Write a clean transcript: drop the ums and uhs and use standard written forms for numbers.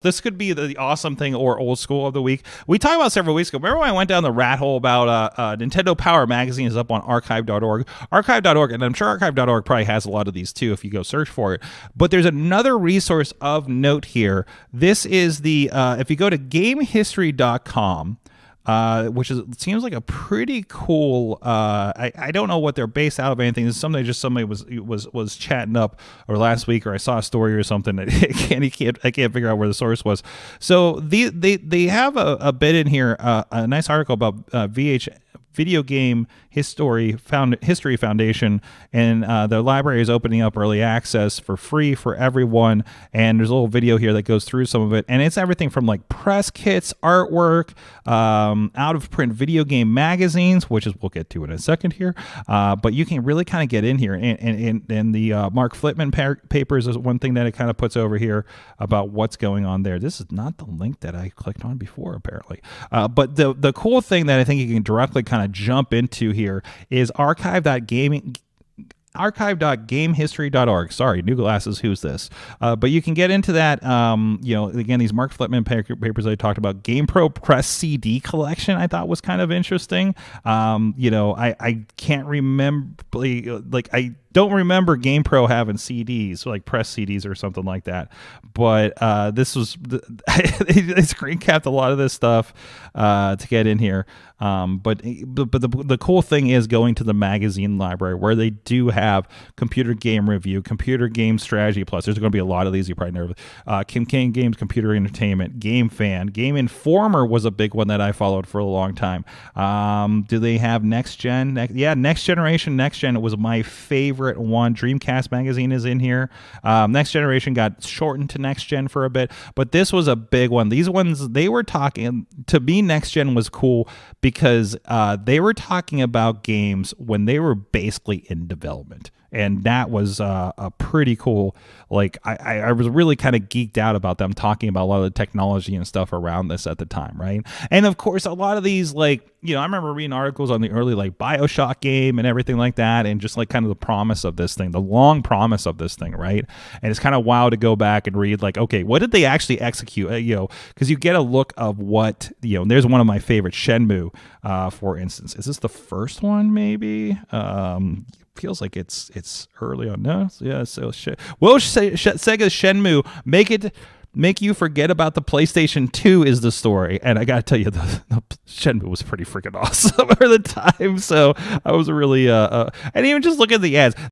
This could be the awesome thing or old school of the week. We talked about several weeks ago. Remember when I went down the rat hole about Nintendo Power magazine is up on archive.org. Archive.org, and I'm sure archive.org probably has a lot of these too if you go search for it. But there's another resource of note here. This is the, if you go to gamehistory.com, which seems like a pretty cool. I don't know what they're based out of. Anything. It's something just somebody was chatting up or last week, or I saw a story or something. That I can't figure out where the source was. So they have a bit in here, a nice article about Video Game History Foundation, and the library is opening up early access for free for everyone. And there's a little video here that goes through some of it, and it's everything from like press kits, artwork, out of print video game magazines, which is we'll get to in a second here. But you can really kind of get in here, and the Mark Flitman papers is one thing that it kind of puts over here about what's going on there. This is not the link that I clicked on before, apparently. But the cool thing that I think you can directly kind of jump into here is archive.gamehistory.org. Sorry, new glasses. Who's this? But you can get into that. Again, these Mark Flitman papers I talked about. GamePro press CD collection I thought was kind of interesting. I can't remember. I don't remember GamePro having CDs, like press CDs or something like that. But this was they screen capped a lot of this stuff to get in here. But the cool thing is going to the magazine library where they do have computer game review, computer game strategy plus. There's going to be a lot of these you probably never. Kim Kane Games, Computer Entertainment, Game Fan, Game Informer was a big one that I followed for a long time. Do they have Next Gen? Next Generation. Next Gen was my favorite one. Dreamcast magazine is in here. Next Generation got shortened to Next Gen for a bit, but this was a big one. These ones, they were talking, to me, Next Gen was cool because they were talking about games when they were basically in development. And that was a pretty cool, I was really kind of geeked out about them talking about a lot of the technology and stuff around this at the time, right? And of course, a lot of these, I remember reading articles on the early, BioShock game and everything like that, and just kind of the promise of this thing, the long promise of this thing, right? And it's kind of wild to go back and read, okay, what did they actually execute? Because you get a look of what, and there's one of my favorite, Shenmue, for instance. Is this the first one, maybe? Feels like it's early on. No, yeah. So will Sega's Shenmue make you forget about the PlayStation 2 is the story. And I gotta tell you, the Shenmue was pretty freaking awesome at the time. So I was really and even just look at the ads.